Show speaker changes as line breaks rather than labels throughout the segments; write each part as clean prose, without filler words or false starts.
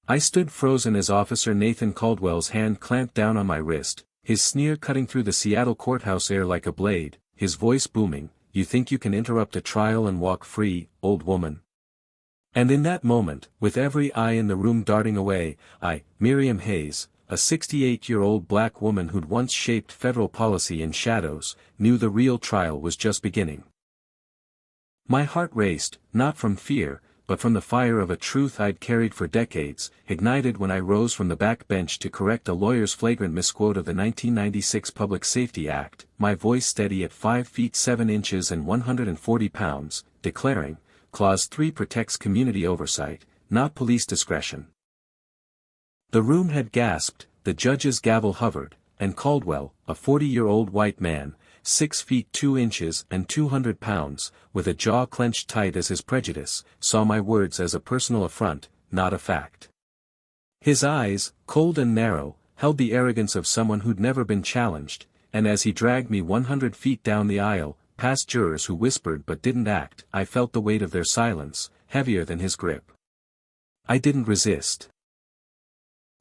I stood frozen as Officer Nathan Caldwell's hand clamped down on my wrist, his sneer cutting through the Seattle courthouse air like a blade, his voice booming, "You think you can interrupt a trial and walk free, old woman?" And in that moment, with every eye in the room darting away, Miriam Hayes, a 68-year-old black woman who'd once shaped federal policy in shadows, knew the real trial was just beginning. My heart raced, not from fear, but from the fire of a truth I'd carried for decades, ignited when I rose from the back bench to correct a lawyer's flagrant misquote of the 1996 Public Safety Act, my voice steady at 5 feet 7 inches and 140 pounds, declaring, Clause 3 protects community oversight, not police discretion. The room had gasped, the judge's gavel hovered, and Caldwell, a 40-year-old white man, 6 feet 2 inches and 200 pounds, with a jaw clenched tight as his prejudice, saw my words as a personal affront, not a fact. His eyes, cold and narrow, held the arrogance of someone who'd never been challenged, and as he dragged me 100 feet down the aisle, past jurors who whispered but didn't act, I felt the weight of their silence, heavier than his grip. I didn't resist.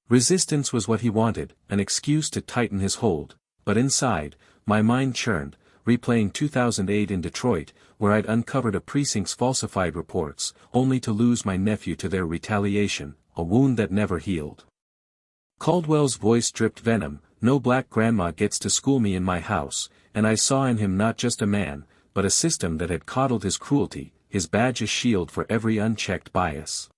Resistance was what he wanted, an excuse to tighten his hold, but inside, my mind churned, replaying 2008 in Detroit, where I'd uncovered a precinct's falsified reports, only to lose my nephew to their retaliation, a wound that never healed. Caldwell's voice dripped venom, "No black grandma gets to school me in my house," and I saw in him not just a man, but a system that had coddled his cruelty, his badge a shield for every unchecked bias.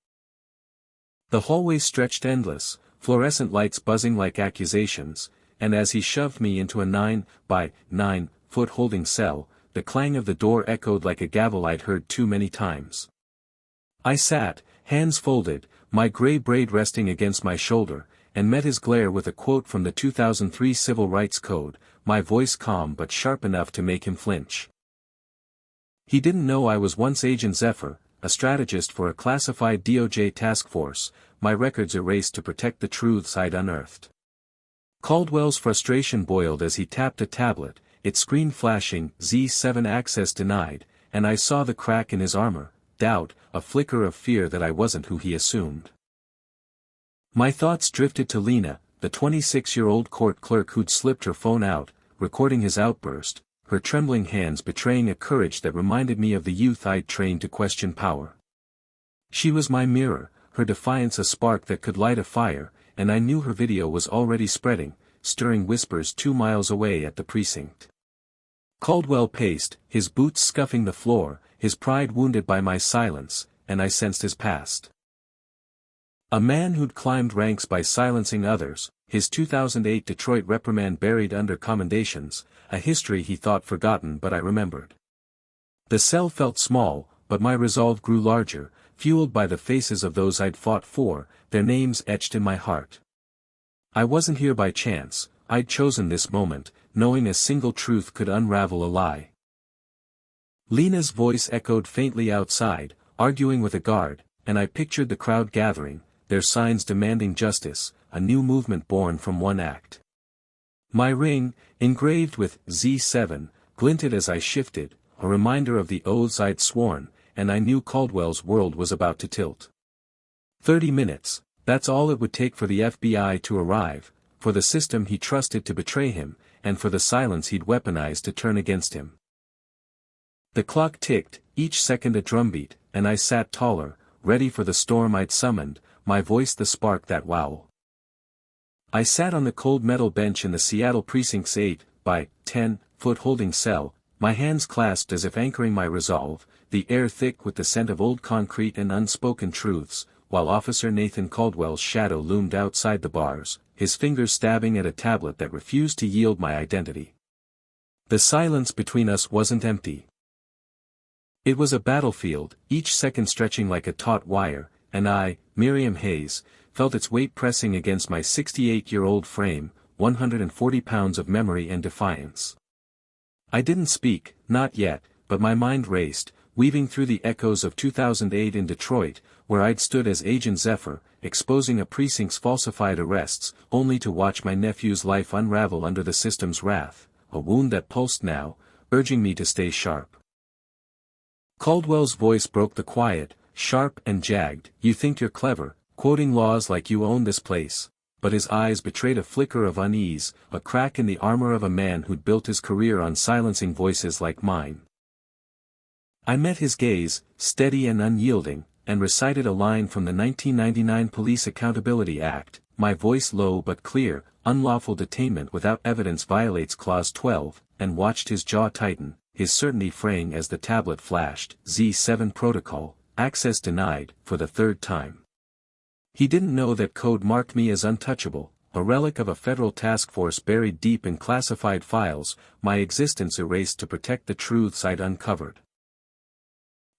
The hallway stretched endless, fluorescent lights buzzing like accusations, and as he shoved me into a 9-by-9-foot holding cell, the clang of the door echoed like a gavel I'd heard too many times. I sat, hands folded, my gray braid resting against my shoulder, and met his glare with a quote from the 2003 Civil Rights Code, my voice calm but sharp enough to make him flinch. He didn't know I was once Agent Zephyr, a strategist for a classified DOJ task force, my records erased to protect the truths I'd unearthed. Caldwell's frustration boiled as he tapped a tablet, its screen flashing, Z7 access denied, and I saw the crack in his armor, doubt, a flicker of fear that I wasn't who he assumed. My thoughts drifted to Lena, the 26-year-old court clerk who'd slipped her phone out, recording his outburst, her trembling hands betraying a courage that reminded me of the youth I'd trained to question power. She was my mirror, her defiance a spark that could light a fire, and I knew her video was already spreading, stirring whispers 2 miles away at the precinct. Caldwell paced, his boots scuffing the floor, his pride wounded by my silence, and I sensed his past. A man who'd climbed ranks by silencing others, his 2008 Detroit reprimand buried under commendations, a history he thought forgotten but I remembered. The cell felt small, but my resolve grew larger, fueled by the faces of those I'd fought for, their names etched in my heart. I wasn't here by chance, I'd chosen this moment, knowing a single truth could unravel a lie. Lena's voice echoed faintly outside, arguing with a guard, and I pictured the crowd gathering, their signs demanding justice, a new movement born from one act. My ring, engraved with Z7, glinted as I shifted, a reminder of the oaths I'd sworn, and I knew Caldwell's world was about to tilt. 30 minutes, that's all it would take for the FBI to arrive, for the system he trusted to betray him, and for the silence he'd weaponized to turn against him. The clock ticked, each second a drumbeat, and I sat taller, ready for the storm I'd summoned, my voice the spark that wow. I sat on the cold metal bench in the Seattle Precinct's 8-by-10-foot holding cell, my hands clasped as if anchoring my resolve, the air thick with the scent of old concrete and unspoken truths, while Officer Nathan Caldwell's shadow loomed outside the bars, his fingers stabbing at a tablet that refused to yield my identity. The silence between us wasn't empty. It was a battlefield, each second stretching like a taut wire, and I, Miriam Hayes, felt its weight pressing against my 68-year-old frame, 140 pounds of memory and defiance. I didn't speak, not yet, but my mind raced, weaving through the echoes of 2008 in Detroit, where I'd stood as Agent Zephyr, exposing a precinct's falsified arrests, only to watch my nephew's life unravel under the system's wrath, a wound that pulsed now, urging me to stay sharp. Caldwell's voice broke the quiet, sharp and jagged. "You think you're clever, quoting laws like you own this place. But his eyes betrayed a flicker of unease, a crack in the armor of a man who'd built his career on silencing voices like mine. I met his gaze, steady and unyielding, and recited a line from the 1999 Police Accountability Act, my voice low but clear, unlawful detainment without evidence violates Clause 12, and watched his jaw tighten, his certainty fraying as the tablet flashed, Z7 protocol, access denied, for the third time. He didn't know that code marked me as untouchable, a relic of a federal task force buried deep in classified files, my existence erased to protect the truths I'd uncovered.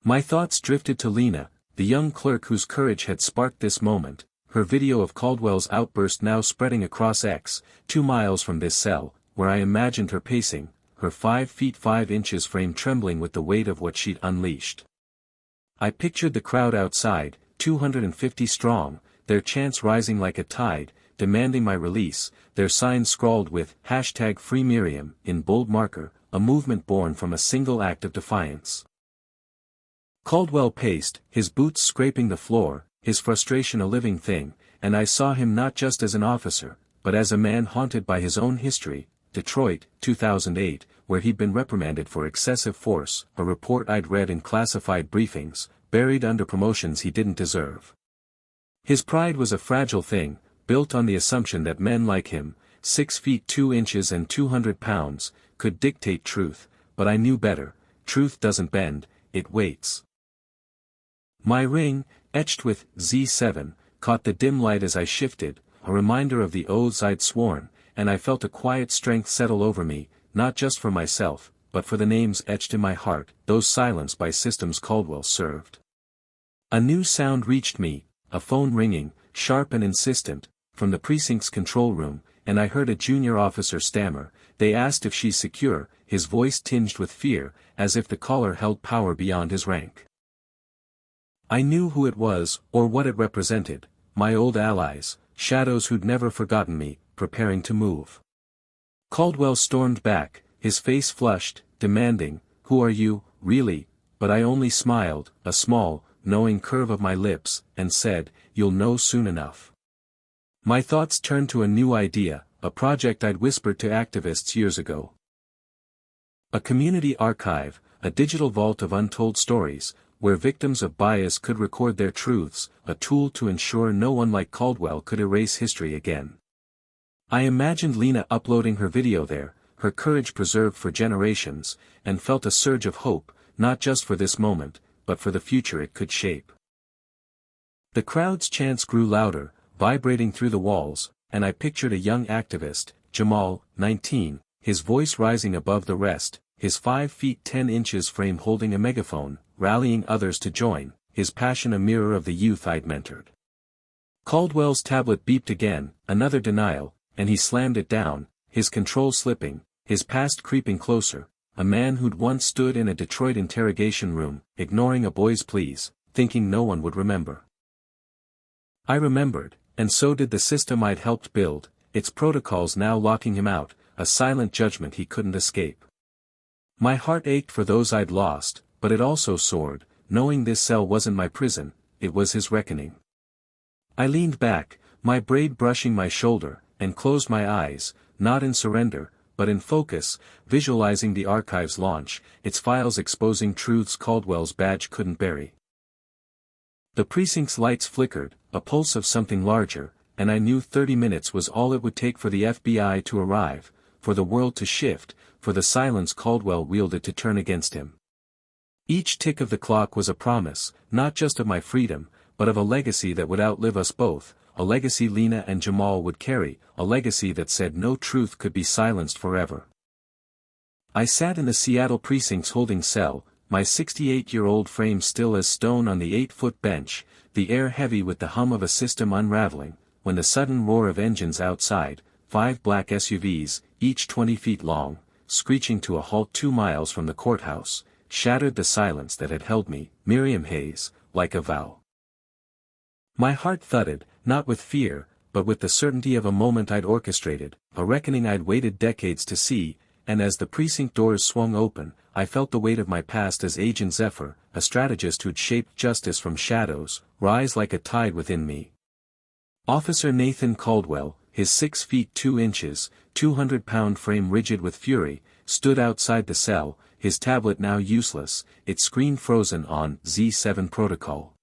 My thoughts drifted to Lena, the young clerk whose courage had sparked this moment, her video of Caldwell's outburst now spreading across X, 2 miles from this cell, where I imagined her pacing, her 5 feet 5 inches frame trembling with the weight of what she'd unleashed. I pictured the crowd outside, 250 strong, their chants rising like a tide, demanding my release, their signs scrawled with #FreeMiriam in bold marker, a movement born from a single act of defiance. Caldwell paced, his boots scraping the floor, his frustration a living thing, and I saw him not just as an officer, but as a man haunted by his own history. Detroit, 2008, where he'd been reprimanded for excessive force, a report I'd read in classified briefings, buried under promotions he didn't deserve. His pride was a fragile thing, built on the assumption that men like him, 6 feet 2 inches and 200 pounds, could dictate truth, but I knew better. Truth doesn't bend, it waits. My ring, etched with Z7, caught the dim light as I shifted, a reminder of the oaths I'd sworn, and I felt a quiet strength settle over me, not just for myself, but for the names etched in my heart, those silenced by systems Caldwell served. A new sound reached me, a phone ringing, sharp and insistent, from the precinct's control room, and I heard a junior officer stammer. They asked if she's secure, his voice tinged with fear, as if the caller held power beyond his rank. I knew who it was, or what it represented, my old allies, shadows who'd never forgotten me, preparing to move. Caldwell stormed back, his face flushed, demanding, "Who are you, really?" But I only smiled, a small, knowing curve of my lips, and said, "You'll know soon enough." My thoughts turned to a new idea, a project I'd whispered to activists years ago. A community archive, a digital vault of untold stories, where victims of bias could record their truths, a tool to ensure no one like Caldwell could erase history again. I imagined Lena uploading her video there, her courage preserved for generations, and felt a surge of hope, not just for this moment, but for the future it could shape. The crowd's chants grew louder, vibrating through the walls, and I pictured a young activist, Jamal, 19, his voice rising above the rest, his 5 feet 10 inches frame holding a megaphone, rallying others to join, his passion a mirror of the youth I'd mentored. Caldwell's tablet beeped again, another denial, and he slammed it down, his control slipping, his past creeping closer, a man who'd once stood in a Detroit interrogation room, ignoring a boy's pleas, thinking no one would remember. I remembered, and so did the system I'd helped build, its protocols now locking him out, a silent judgment he couldn't escape. My heart ached for those I'd lost, but it also soared, knowing this cell wasn't my prison, it was his reckoning. I leaned back, my braid brushing my shoulder, and closed my eyes, not in surrender, but in focus, visualizing the archive's launch, its files exposing truths Caldwell's badge couldn't bury. The precinct's lights flickered, a pulse of something larger, and I knew 30 minutes was all it would take for the FBI to arrive, for the world to shift, for the silence Caldwell wielded to turn against him. Each tick of the clock was a promise, not just of my freedom, but of a legacy that would outlive us both, a legacy Lena and Jamal would carry, a legacy that said no truth could be silenced forever. I sat in the Seattle precinct's holding cell, my 68-year-old frame still as stone on the 8-foot bench, the air heavy with the hum of a system unraveling, when the sudden roar of engines outside, 5 black SUVs, each 20 feet long, screeching to a halt 2 miles from the courthouse, shattered the silence that had held me, Miriam Hayes, like a vow. My heart thudded, not with fear, but with the certainty of a moment I'd orchestrated, a reckoning I'd waited decades to see, and as the precinct doors swung open, I felt the weight of my past as Agent Zephyr, a strategist who'd shaped justice from shadows, rise like a tide within me. Officer Nathan Caldwell, his 6 feet 2 inches, 200-pound frame rigid with fury, stood outside the cell, his tablet now useless, its screen frozen on Z7 protocol.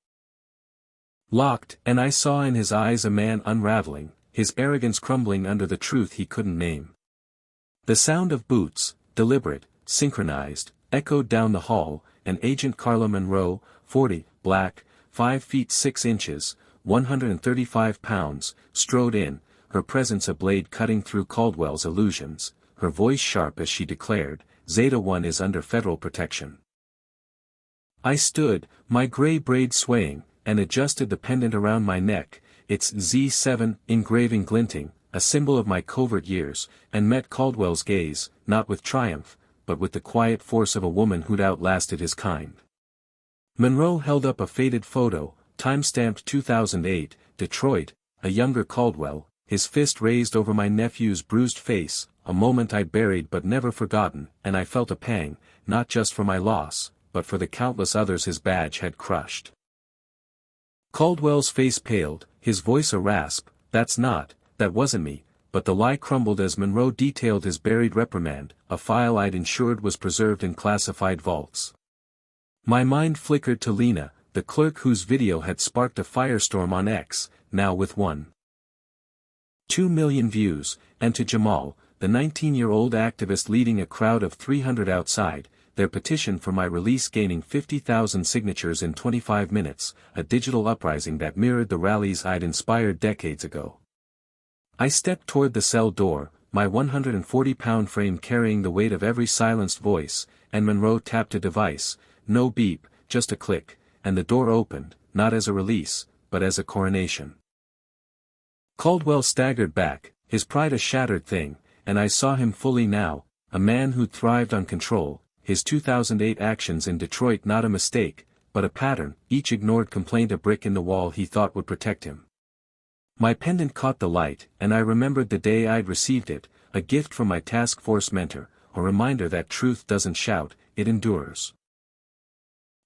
Locked, and I saw in his eyes a man unraveling, his arrogance crumbling under the truth he couldn't name. The sound of boots, deliberate, synchronized, echoed down the hall, and Agent Carla Monroe, 40, black, 5 feet 6 inches, 135 pounds, strode in, her presence a blade cutting through Caldwell's illusions, her voice sharp as she declared, Zeta 1 is under federal protection. I stood, my gray braid swaying, and adjusted the pendant around my neck, its Z7 engraving glinting, a symbol of my covert years, and met Caldwell's gaze, not with triumph, but with the quiet force of a woman who'd outlasted his kind. Monroe held up a faded photo, time-stamped 2008, Detroit, a younger Caldwell, his fist raised over my nephew's bruised face, a moment I buried but never forgotten, and I felt a pang, not just for my loss, but for the countless others his badge had crushed. Caldwell's face paled, his voice a rasp, that wasn't me, but the lie crumbled as Monroe detailed his buried reprimand, a file I'd ensured was preserved in classified vaults. My mind flickered to Lena, the clerk whose video had sparked a firestorm on X, now with 1.2 million views, and to Jamal, the 19-year-old activist leading a crowd of 300 outside, their petition for my release gaining 50,000 signatures in 25 minutes, a digital uprising that mirrored the rallies I'd inspired decades ago. I stepped toward the cell door, my 140-pound frame carrying the weight of every silenced voice, and Monroe tapped a device, no beep, just a click, and the door opened, not as a release, but as a coronation. Caldwell staggered back, his pride a shattered thing, and I saw him fully now, a man who'd thrived on control, his 2008 actions in Detroit not a mistake, but a pattern, each ignored complaint a brick in the wall he thought would protect him. My pendant caught the light, and I remembered the day I'd received it, a gift from my task force mentor, a reminder that truth doesn't shout, it endures.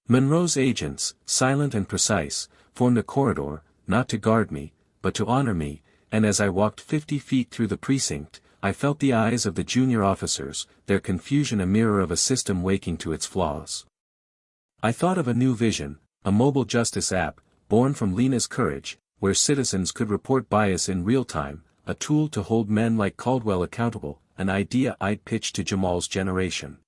Monroe's agents, silent and precise, formed a corridor, not to guard me, but to honor me, and as I walked 50 feet through the precinct, I felt the eyes of the junior officers, their confusion a mirror of a system waking to its flaws. I thought of a new vision, a mobile justice app, born from Lena's courage, where citizens could report bias in real time, a tool to hold men like Caldwell accountable, an idea I'd pitched to Jamal's generation.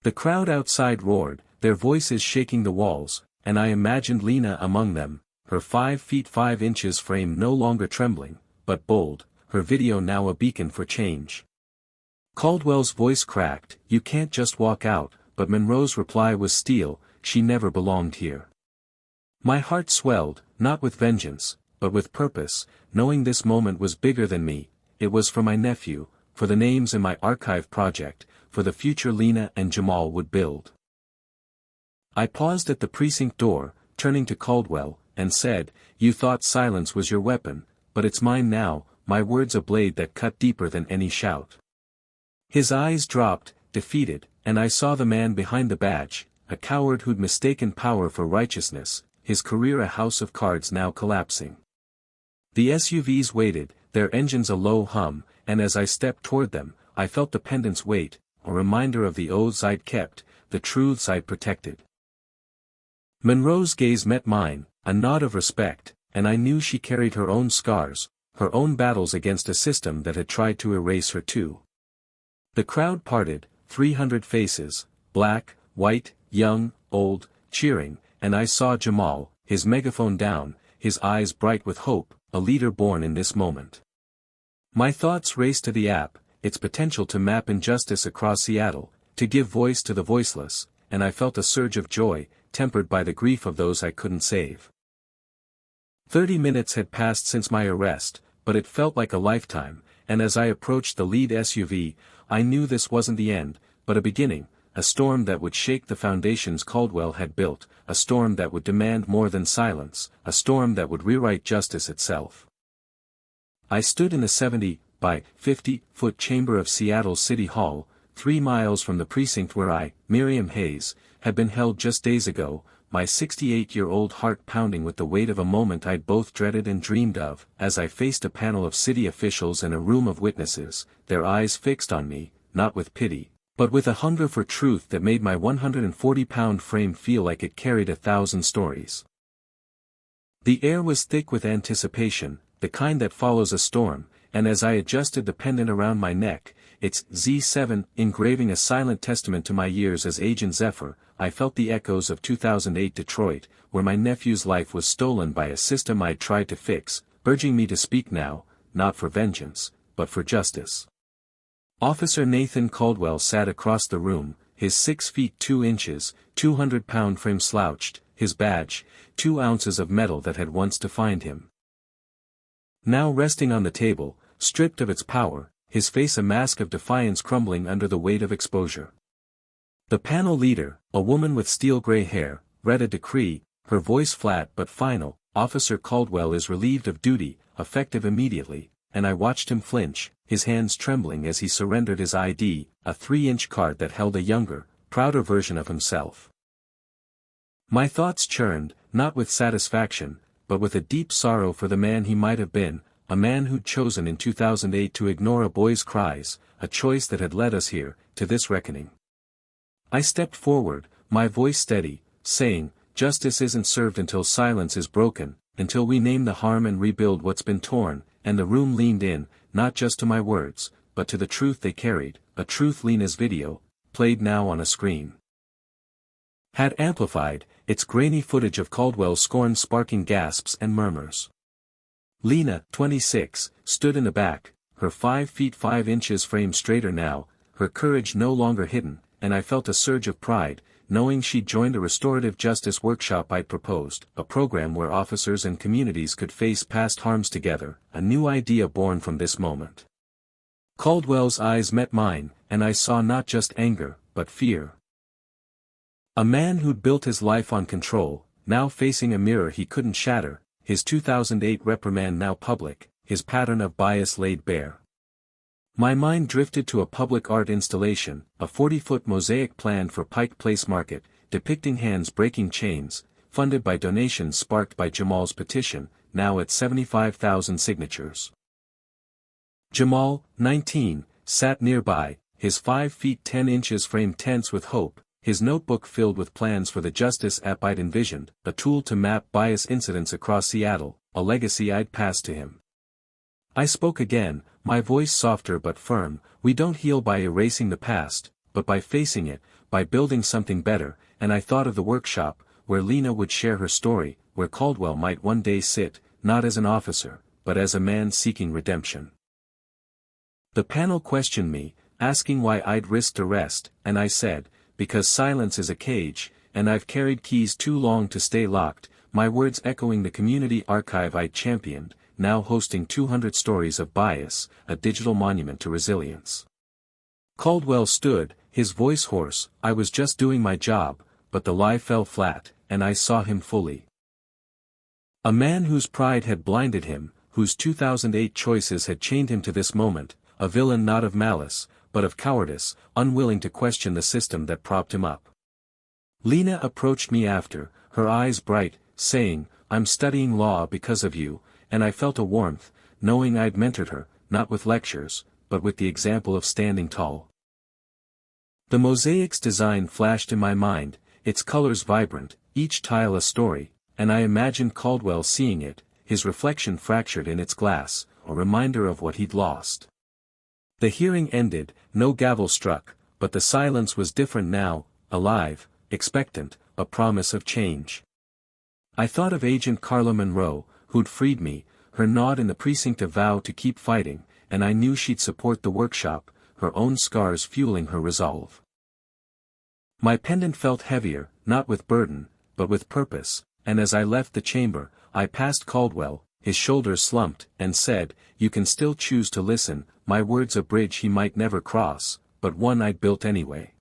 The crowd outside roared, their voices shaking the walls, and I imagined Lena among them, her 5 feet 5 inches frame no longer trembling, but bold, her video now a beacon for change. Caldwell's voice cracked, you can't just walk out, but Monroe's reply was steel, she never belonged here. My heart swelled, not with vengeance, but with purpose, knowing this moment was bigger than me, it was for my nephew, for the names in my archive project, for the future Lena and Jamal would build. I paused at the precinct door, turning to Caldwell, and said, you thought silence was your weapon, but it's mine now, my words a blade that cut deeper than any shout. His eyes dropped, defeated, and I saw the man behind the badge, a coward who'd mistaken power for righteousness, his career a house of cards now collapsing. The SUVs waited, their engines a low hum, and as I stepped toward them, I felt the pendant's weight, a reminder of the oaths I'd kept, the truths I'd protected. Monroe's gaze met mine, a nod of respect, and I knew she carried her own scars, her own battles against a system that had tried to erase her too. The crowd parted, 300 faces, black, white, young, old, cheering, and I saw Jamal, his megaphone down, his eyes bright with hope, a leader born in this moment. My thoughts raced to the app, its potential to map injustice across Seattle, to give voice to the voiceless, and I felt a surge of joy, tempered by the grief of those I couldn't save. 30 minutes had passed since my arrest, but it felt like a lifetime, and as I approached the lead SUV, I knew this wasn't the end, but a beginning, a storm that would shake the foundations Caldwell had built, a storm that would demand more than silence, a storm that would rewrite justice itself. I stood in the 70 by 50-foot chamber of Seattle City Hall, 3 miles from the precinct where I, Miriam Hayes, had been held just days ago, my 68-year-old heart pounding with the weight of a moment I'd both dreaded and dreamed of, as I faced a panel of city officials and a room of witnesses, their eyes fixed on me, not with pity, but with a hunger for truth that made my 140-pound frame feel like it carried 1,000 stories. The air was thick with anticipation, the kind that follows a storm, and as I adjusted the pendant around my neck, its Z7 engraving a silent testament to my years as Agent Zephyr, I felt the echoes of 2008 Detroit, where my nephew's life was stolen by a system I'd tried to fix, urging me to speak now, not for vengeance, but for justice. Officer Nathan Caldwell sat across the room, his 6 feet 2 inches, 200-pound frame slouched, his badge, 2 ounces of metal that had once defined him. Now resting on the table, stripped of its power, his face a mask of defiance crumbling under the weight of exposure. The panel leader, a woman with steel-gray hair, read a decree, her voice flat but final. Officer Caldwell is relieved of duty, effective immediately, and I watched him flinch, his hands trembling as he surrendered his ID, a 3-inch card that held a younger, prouder version of himself. My thoughts churned, not with satisfaction, but with a deep sorrow for the man he might have been, a man who'd chosen in 2008 to ignore a boy's cries, a choice that had led us here, to this reckoning. I stepped forward, my voice steady, saying, "Justice isn't served until silence is broken, until we name the harm and rebuild what's been torn," and the room leaned in, not just to my words, but to the truth they carried, a truth Lena's video, played now on a screen, had amplified, its grainy footage of Caldwell's scorn sparking gasps and murmurs. Lena, 26, stood in the back, her 5 feet 5 inches frame straighter now, her courage no longer hidden, and I felt a surge of pride, knowing she'd joined a restorative justice workshop I'd proposed, a program where officers and communities could face past harms together, a new idea born from this moment. Caldwell's eyes met mine, and I saw not just anger, but fear. A man who'd built his life on control, now facing a mirror he couldn't shatter, his 2008 reprimand now public, his pattern of bias laid bare. My mind drifted to a public art installation, a 40-foot mosaic planned for Pike Place Market, depicting hands breaking chains, funded by donations sparked by Jamal's petition, now at 75,000 signatures. Jamal, 19, sat nearby, his 5 feet 10 inches frame tense with hope, his notebook filled with plans for the justice app I'd envisioned, a tool to map bias incidents across Seattle, a legacy I'd pass to him. I spoke again, my voice softer but firm, "We don't heal by erasing the past, but by facing it, by building something better," and I thought of the workshop, where Lena would share her story, where Caldwell might one day sit, not as an officer, but as a man seeking redemption. The panel questioned me, asking why I'd risked arrest, and I said, "Because silence is a cage, and I've carried keys too long to stay locked," my words echoing the community archive I'd championed, now hosting 200 stories of bias, a digital monument to resilience. Caldwell stood, his voice hoarse, "I was just doing my job," but the lie fell flat, and I saw him fully. A man whose pride had blinded him, whose 2008 choices had chained him to this moment, a villain not of malice, but of cowardice, unwilling to question the system that propped him up. Lena approached me after, her eyes bright, saying, "I'm studying law because of you," and I felt a warmth, knowing I'd mentored her, not with lectures, but with the example of standing tall. The mosaic's design flashed in my mind, its colors vibrant, each tile a story, and I imagined Caldwell seeing it, his reflection fractured in its glass, a reminder of what he'd lost. The hearing ended, no gavel struck, but the silence was different now, alive, expectant, a promise of change. I thought of Agent Carla Monroe, who'd freed me, her nod in the precinct a vow to keep fighting, and I knew she'd support the workshop, her own scars fueling her resolve. My pendant felt heavier, not with burden, but with purpose, and as I left the chamber, I passed Caldwell, his shoulders slumped, and said, "You can still choose to listen," my words a bridge he might never cross, but one I'd built anyway.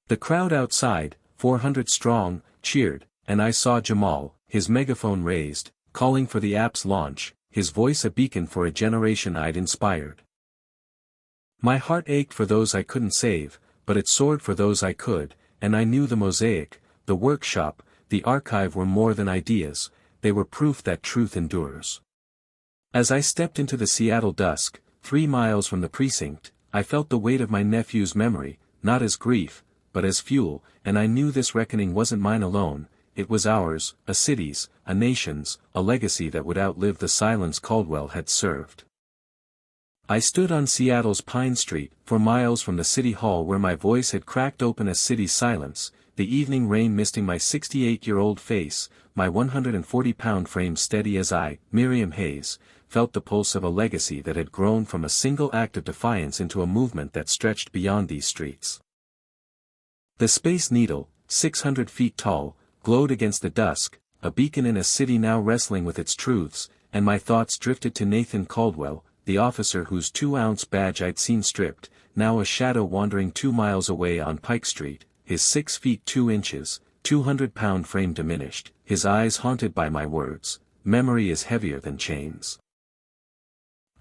The crowd outside, 400 strong, cheered, and I saw Jamal, his megaphone raised, calling for the app's launch, his voice a beacon for a generation I'd inspired. My heart ached for those I couldn't save, but it soared for those I could, and I knew the mosaic, the workshop, the archive were more than ideas, they were proof that truth endures. As I stepped into the Seattle dusk, 3 miles from the precinct, I felt the weight of my nephew's memory, not as grief, but as fuel, and I knew this reckoning wasn't mine alone, it was ours, a city's, a nation's, a legacy that would outlive the silence Caldwell had served. I stood on Seattle's Pine Street, for miles from the city hall where my voice had cracked open a city's silence, the evening rain misting my 68-year-old face, my 140-pound frame steady as I, Miriam Hayes, felt the pulse of a legacy that had grown from a single act of defiance into a movement that stretched beyond these streets. The Space Needle, 600 feet tall, glowed against the dusk, a beacon in a city now wrestling with its truths, and my thoughts drifted to Nathan Caldwell, the officer whose 2-ounce badge I'd seen stripped, now a shadow wandering 2 miles away on Pike Street, his 6 feet 2 inches, 200-pound frame diminished, his eyes haunted by my words, memory is heavier than chains.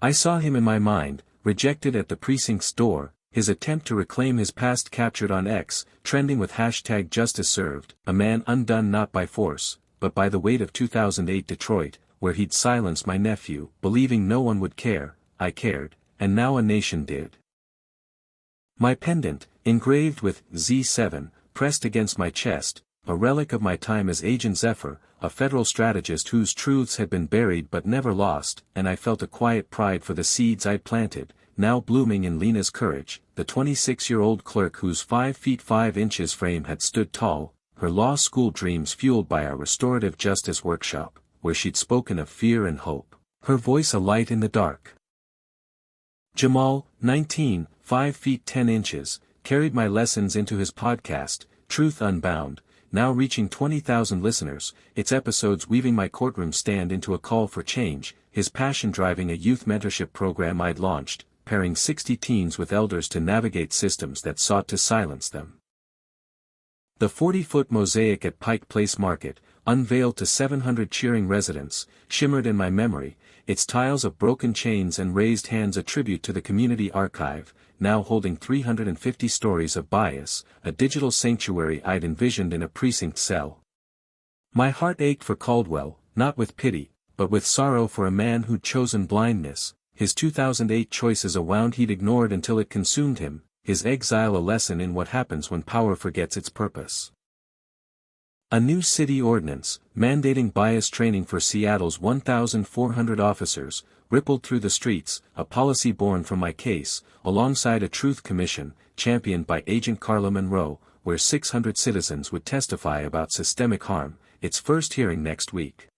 I saw him in my mind, rejected at the precinct's door, his attempt to reclaim his past captured on X, trending with #JusticeServed, a man undone not by force, but by the weight of 2008 Detroit, where he'd silenced my nephew, believing no one would care, I cared, and now a nation did. My pendant, engraved with Z7, pressed against my chest, a relic of my time as Agent Zephyr, a federal strategist whose truths had been buried but never lost, and I felt a quiet pride for the seeds I'd planted, now blooming in Lena's courage, the 26-year-old clerk whose 5 feet 5 inches frame had stood tall, her law school dreams fueled by our restorative justice workshop, where she'd spoken of fear and hope, her voice a light in the dark. Jamal, 19, 5 feet 10 inches, carried my lessons into his podcast, Truth Unbound, now reaching 20,000 listeners, its episodes weaving my courtroom stand into a call for change, his passion driving a youth mentorship program I'd launched, pairing 60 teens with elders to navigate systems that sought to silence them. The 40-foot mosaic at Pike Place Market, unveiled to 700 cheering residents, shimmered in my memory, its tiles of broken chains and raised hands a tribute to the community archive, now holding 350 stories of bias, a digital sanctuary I'd envisioned in a precinct cell. My heart ached for Caldwell, not with pity, but with sorrow for a man who'd chosen blindness, his 2008 choices a wound he'd ignored until it consumed him, his exile a lesson in what happens when power forgets its purpose. A new city ordinance, mandating bias training for Seattle's 1,400 officers, rippled through the streets, a policy born from my case, alongside a truth commission, championed by Agent Carla Monroe, where 600 citizens would testify about systemic harm, its first hearing next week.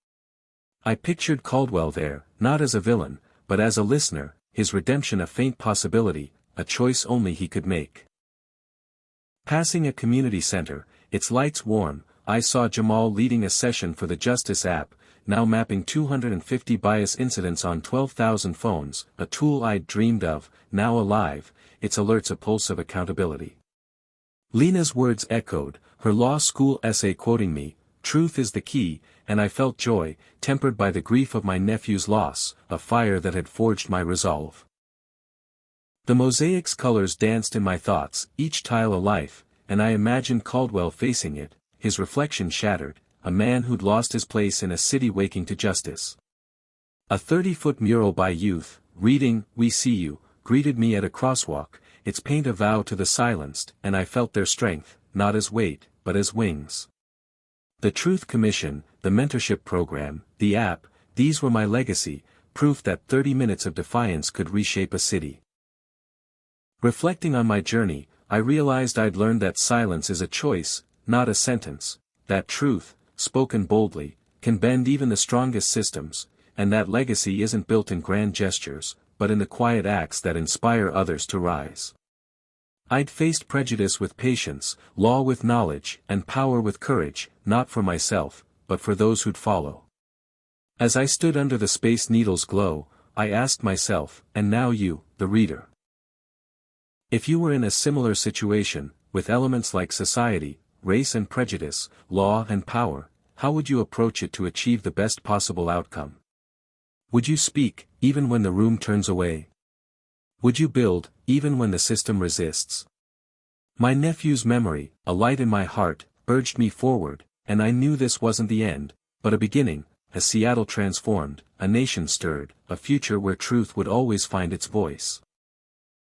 I pictured Caldwell there, not as a villain, but as a listener, his redemption a faint possibility, a choice only he could make. Passing a community center, its lights warm, I saw Jamal leading a session for the Justice app, now mapping 250 bias incidents on 12,000 phones, a tool I'd dreamed of, now alive, its alerts a pulse of accountability. Lena's words echoed, her law school essay quoting me, "Truth is the key," and I felt joy, tempered by the grief of my nephew's loss, a fire that had forged my resolve. The mosaic's colors danced in my thoughts, each tile a life, and I imagined Caldwell facing it, his reflection shattered, a man who'd lost his place in a city waking to justice. A 30-foot mural by youth, reading, "We see you," greeted me at a crosswalk, its paint a vow to the silenced, and I felt their strength, not as weight, but as wings. The Truth Commission, the mentorship program, the app, these were my legacy, proof that 30 minutes of defiance could reshape a city. Reflecting on my journey, I realized I'd learned that silence is a choice, not a sentence, that truth, spoken boldly, can bend even the strongest systems, and that legacy isn't built in grand gestures, but in the quiet acts that inspire others to rise. I'd faced prejudice with patience, law with knowledge, and power with courage, not for myself, but for those who'd follow. As I stood under the Space Needle's glow, I asked myself, and now you, the reader. If you were in a similar situation, with elements like society, race and prejudice, law and power, how would you approach it to achieve the best possible outcome? Would you speak, even when the room turns away? Would you build, even when the system resists? My nephew's memory, a light in my heart, urged me forward, And I knew this wasn't the end, but a beginning, as Seattle transformed, a nation stirred, a future where truth would always find its voice.